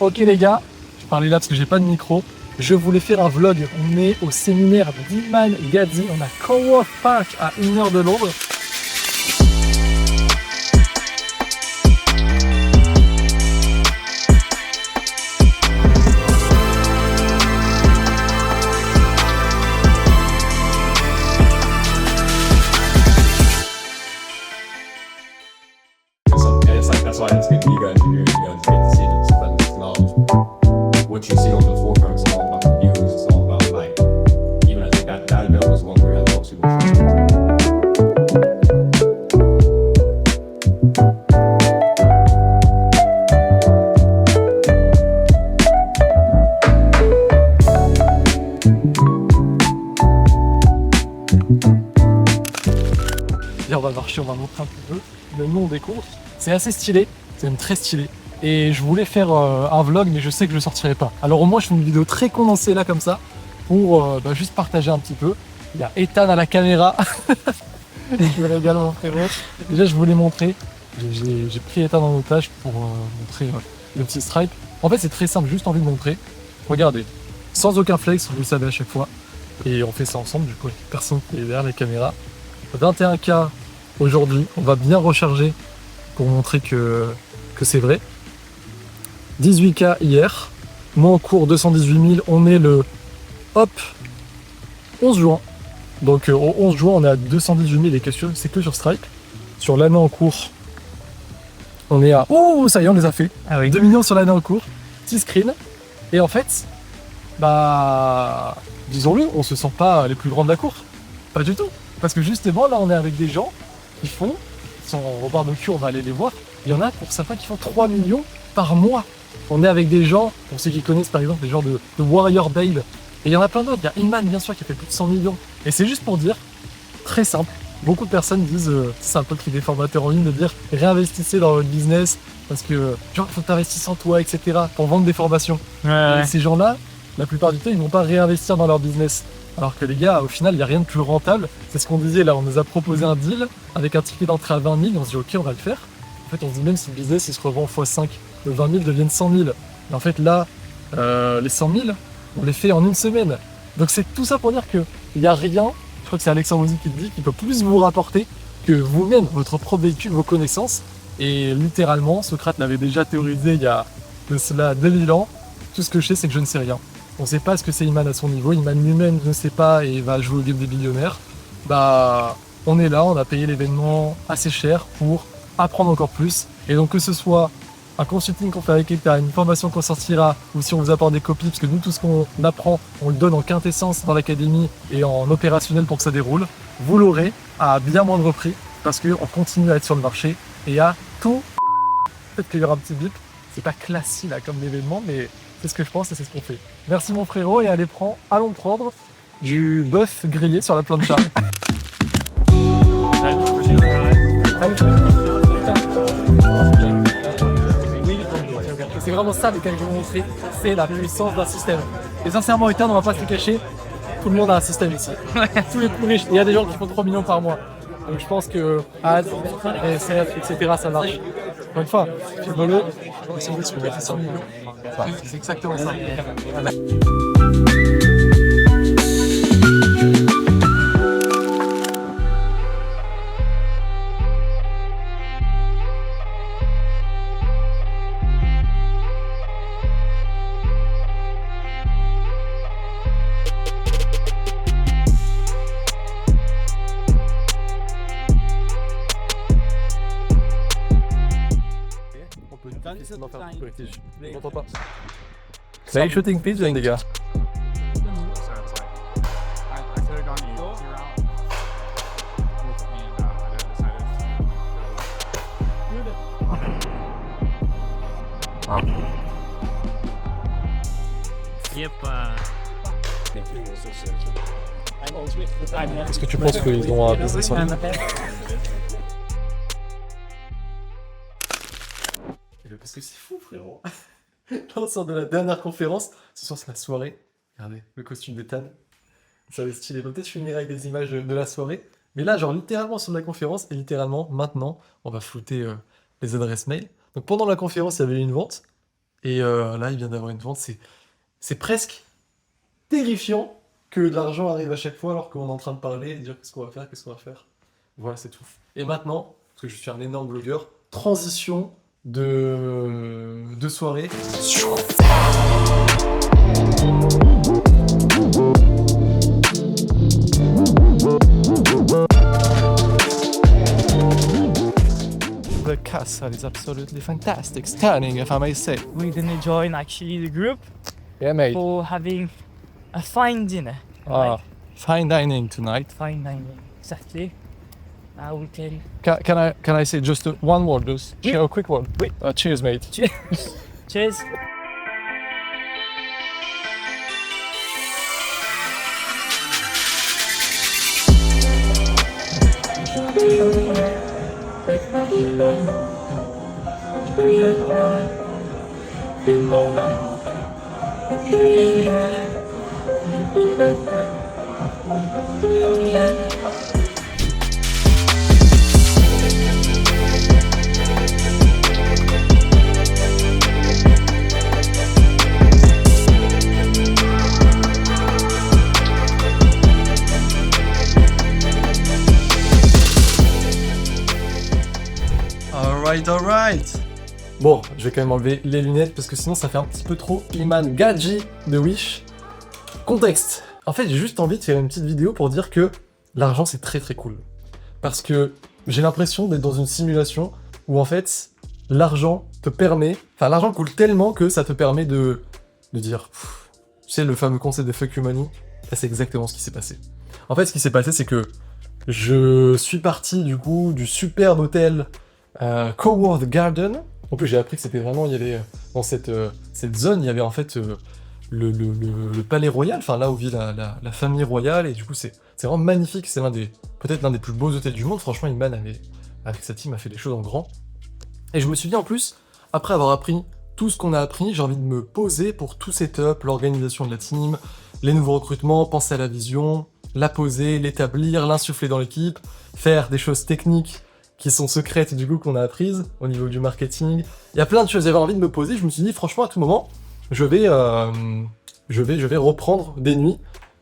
Ok les gars, je parlais là parce que j'ai pas de micro. Je voulais faire un vlog. On est au séminaire d'Iman Gadzhi. On a Cowork Park à 1 heure de Londres. That's why it's good for you guys to hear, to get to see it, spread this knowledge. What you see on the forefront is all about the views, it's all about like, even I think that bill was one where I thought people Là, on va marcher, on va montrer un petit peu le nom des courses. C'est assez stylé, c'est même très stylé. Et je voulais faire un vlog, mais je sais que je le sortirai pas. Alors au moins, je fais une vidéo très condensée là, comme ça, pour juste partager un petit peu. Il y a Ethan à la caméra. Je vais également mon frérot. Déjà, je voulais montrer. J'ai pris Ethan en otage pour montrer le petit stripe. En fait, c'est très simple, juste envie de montrer. Regardez, sans aucun flex, vous le savez à chaque fois. Et on fait ça ensemble, du coup, avec personne qui est derrière les caméras. 21K aujourd'hui, on va bien recharger pour montrer que c'est vrai. 18K hier, moi en cours 218 000, on est le 11 juin. Donc au 11 juin, on est à 218 000 et questions, c'est que sur Stripe. Sur l'année en cours, on est à... Oh, ça y est, on les a fait. 2 millions sur l'année en cours, petit screen. Et en fait, bah, disons-le, on se sent pas les plus grands de la cour. Pas du tout. Parce que justement, là, on est avec des gens qui font, si on repart de cul, on va aller les voir, il y en a pour certains qui font 3 millions par mois. On est avec des gens, pour ceux qui connaissent par exemple, des gens de Warrior Babe, et il y en a plein d'autres. Il y a Iman, bien sûr, qui a fait plus de 100 millions. Et c'est juste pour dire, très simple, beaucoup de personnes disent, c'est un peu le truc des formateurs en ligne, de dire réinvestissez dans votre business, parce que genre, il faut que tu investisses en toi, etc., pour vendre des formations. Et ces gens-là, la plupart du temps, ils ne vont pas réinvestir dans leur business. Alors que les gars, au final, il n'y a rien de plus rentable. C'est ce qu'on disait là, on nous a proposé un deal avec un ticket d'entrée à 20 000, on se dit ok, on va le faire. En fait, on se dit même si le business il se revend x5, le 20 000 deviennent 100 000. Et en fait là, les 100 000, on les fait en une semaine. Donc c'est tout ça pour dire qu'il n'y a rien, je crois que c'est Alexandre Mouzy qui le dit, qui peut plus vous rapporter que vous-même, votre propre véhicule, vos connaissances. Et littéralement, Socrate l'avait déjà théorisé il y a de cela 2000 ans. Tout ce que je sais, c'est que je ne sais rien. On ne sait pas ce que c'est Iman à son niveau, Iman lui-même ne sait pas et va jouer au game des millionnaires. Bah, on est là, on a payé l'événement assez cher pour apprendre encore plus. Et donc que ce soit un consulting qu'on fait avec Ethan, une formation qu'on sortira, ou si on vous apporte des copies, parce que nous tout ce qu'on apprend, on le donne en quintessence dans l'académie et en opérationnel pour que ça déroule, vous l'aurez à bien moindre prix, parce qu'on continue à être sur le marché et à tout. Peut-être qu'il y aura un petit bip, c'est pas classique là comme événement, mais c'est ce que je pense et c'est ce qu'on fait. Merci mon frérot et allons prendre du bœuf grillé sur la plancha. C'est vraiment ça lequel je vais vous montrer, c'est la puissance d'un système. Et sincèrement, Ethan, on va pas se le cacher, tout le monde a un système ici. Tous les plus riches, il y a des gens qui font 3 millions par mois. Donc je pense que AD, SF, etc. ça marche. Encore une fois, filme-le, c'est exactement ça. Non, faire un collectif. Je m'entends pas. Play shooting pigeon, les gars. Yep. Est-ce que tu penses qu'ils ont un business en ligne? Parce que c'est fou, frérot. Là, on sort de la dernière conférence. Ce soir, c'est la soirée. Regardez, le costume d'Ethan. Ça va être stylé. Peut-être je finirai avec des images de la soirée. Mais là, genre littéralement sur la conférence, et littéralement, maintenant, on va flouter les adresses mail. Donc pendant la conférence, il y avait une vente. Et là, il vient d'avoir une vente. C'est presque terrifiant que de l'argent arrive à chaque fois alors qu'on est en train de parler et de dire qu'est-ce qu'on va faire, qu'est-ce qu'on va faire. Voilà, c'est tout. Et maintenant, parce que je suis un énorme blogueur, transition de soirée. The castle is absolutely fantastic, stunning, if I may say. We're gonna join actually the group Yeah, mate. for having a fine dinner. Fine dining tonight. Fine dining, exactly. We can. Can I say just one word, just Oui. share a quick word? Oui. Cheers, mate. Cheers. Alright. Bon, je vais quand même enlever les lunettes parce que sinon ça fait un petit peu trop Iman Gadji de Wish. Contexte. En fait, j'ai juste envie de faire une petite vidéo pour dire que l'argent c'est très très cool. Parce que j'ai l'impression d'être dans une simulation où en fait l'argent te permet... Enfin, l'argent coule tellement que ça te permet de dire... Tu sais, le fameux concept de fuck you money, là c'est exactement ce qui s'est passé. En fait, ce qui s'est passé, c'est que je suis parti du coup du superbe hôtel Coward Garden. En plus, j'ai appris que c'était vraiment, il y avait dans cette zone, il y avait en fait le palais royal, enfin là où vit la famille royale, et du coup c'est vraiment magnifique, c'est peut-être l'un des plus beaux hôtels du monde. Franchement, Iman avec sa team a fait des choses en grand. Et je me suis dit en plus, après avoir appris tout ce qu'on a appris, j'ai envie de me poser pour tout setup, l'organisation de la team, les nouveaux recrutements, penser à la vision, la poser, l'établir, l'insuffler dans l'équipe, faire des choses techniques qui sont secrètes du coup qu'on a apprises au niveau du marketing. Il y a plein de choses, j'avais envie de me poser, je me suis dit franchement à tout moment, je vais reprendre des nuits,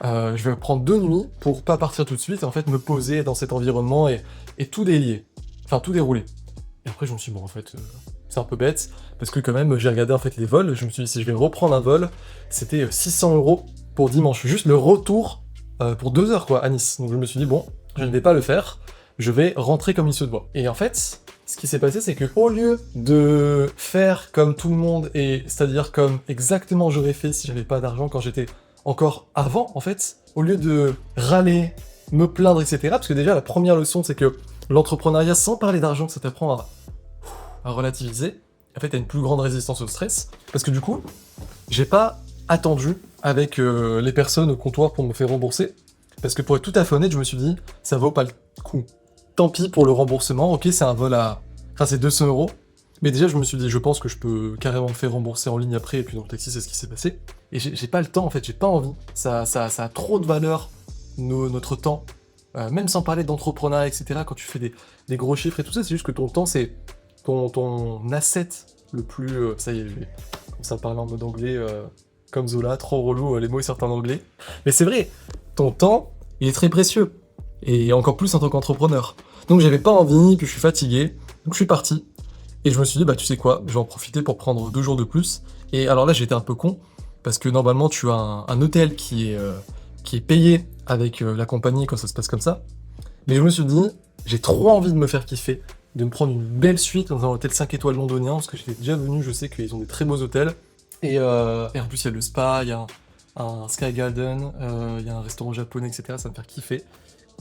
je vais prendre 2 nuits pour pas partir tout de suite et en fait me poser dans cet environnement et tout délier, enfin tout dérouler. Et après je me suis dit bon en fait c'est un peu bête parce que quand même j'ai regardé en fait les vols, je me suis dit si je vais reprendre un vol, c'était 600 € pour dimanche, juste le retour pour 2 heures quoi à Nice. Donc je me suis dit bon, je ne vais pas le faire. Je vais rentrer comme il se doit. Et en fait, ce qui s'est passé, c'est que au lieu de faire comme tout le monde, et c'est-à-dire comme exactement j'aurais fait si j'avais pas d'argent quand j'étais encore avant, en fait, au lieu de râler, me plaindre, etc., parce que déjà, la première leçon, c'est que l'entrepreneuriat, sans parler d'argent, ça t'apprend à relativiser. En fait, t'as une plus grande résistance au stress, parce que du coup, j'ai pas attendu avec les personnes au comptoir pour me faire rembourser, parce que pour être tout à fait honnête, je me suis dit, ça vaut pas le coup. Tant pis pour le remboursement, ok c'est un vol à... Enfin c'est 200 €, mais déjà je me suis dit je pense que je peux carrément me faire rembourser en ligne après, et puis dans le taxi c'est ce qui s'est passé. Et j'ai pas le temps en fait, j'ai pas envie, ça a trop de valeur, notre temps, même sans parler d'entrepreneuriat etc, quand tu fais des gros chiffres et tout ça, c'est juste que ton temps c'est ton asset le plus... ça y est, je vais commencer à parler en mode anglais, comme Zola, trop relou les mots ils sortent en anglais. Mais c'est vrai, ton temps il est très précieux. Et encore plus en tant qu'entrepreneur. Donc j'avais pas envie, puis je suis fatigué, donc je suis parti. Et je me suis dit, bah tu sais quoi, je vais en profiter pour prendre 2 jours de plus. Et alors là j'étais un peu con, parce que normalement tu as un hôtel qui est payé avec la compagnie quand ça se passe comme ça. Mais je me suis dit, j'ai trop envie de me faire kiffer, de me prendre une belle suite dans un hôtel 5 étoiles londonien, parce que j'étais déjà venu, je sais qu'ils ont des très beaux hôtels. Et en plus il y a le spa, il y a un Sky Garden, il y a un restaurant japonais, etc. Ça va me faire kiffer.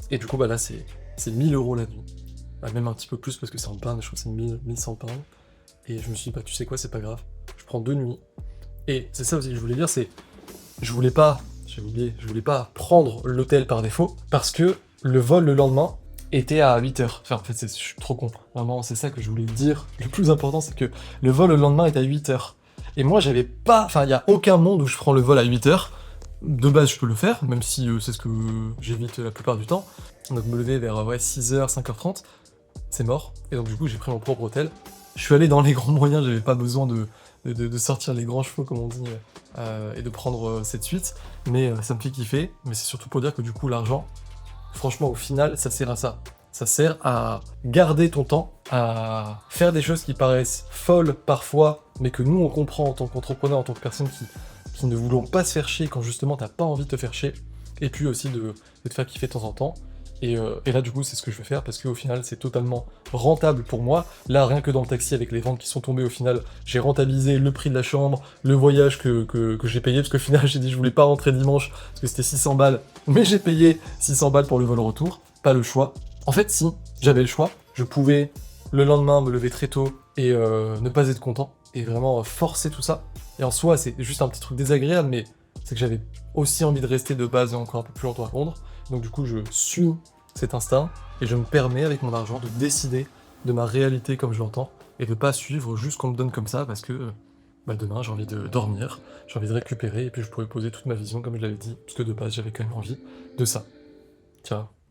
Et du coup, bah là, c'est 1000 € la nuit. Bah, même un petit peu plus parce que c'est en pounds, je crois que c'est 1100 pounds. Et je me suis dit, bah tu sais quoi, c'est pas grave. Je prends 2 nuits. Et c'est ça aussi que je voulais dire, c'est... Je voulais pas prendre l'hôtel par défaut parce que le vol le lendemain était à 8h. Enfin, en fait, je suis trop con. Vraiment, c'est ça que je voulais dire. Le plus important, c'est que le vol le lendemain est à 8h. Et moi, j'avais pas... Enfin, il y a aucun monde où je prends le vol à 8h. De base, je peux le faire, même si c'est ce que j'évite la plupart du temps. Donc me lever vers 6h, 5h30, c'est mort. Et donc du coup, j'ai pris mon propre hôtel. Je suis allé dans les grands moyens, j'avais pas besoin de de sortir les grands chevaux, comme on dit, et de prendre cette suite. Mais ça me fait kiffer. Mais c'est surtout pour dire que du coup, l'argent, franchement, au final, ça sert à ça. Ça sert à garder ton temps, à faire des choses qui paraissent folles parfois, mais que nous, on comprend en tant qu'entrepreneur, en tant que personne qui ne voulons pas se faire chier quand justement t'as pas envie de te faire chier. Et puis aussi de te faire kiffer de temps en temps. Et là, du coup, c'est ce que je vais faire parce qu'au final, c'est totalement rentable pour moi. Là, rien que dans le taxi, avec les ventes qui sont tombées, au final, j'ai rentabilisé le prix de la chambre, le voyage que j'ai payé, parce qu'au final, j'ai dit je voulais pas rentrer dimanche parce que c'était 600 balles, mais j'ai payé 600 balles pour le vol retour. Pas le choix. En fait, si j'avais le choix, je pouvais le lendemain me lever très tôt et ne pas être content et vraiment forcer tout ça. Et en soi, c'est juste un petit truc désagréable, mais c'est que j'avais aussi envie de rester de base et encore un peu plus longtemps à Londres. Donc du coup, je suis cet instinct et je me permets avec mon argent de décider de ma réalité comme je l'entends et de pas suivre juste qu'on me donne comme ça parce que demain j'ai envie de dormir, j'ai envie de récupérer et puis je pourrais poser toute ma vision comme je l'avais dit parce que de base j'avais quand même envie de ça. Tiens,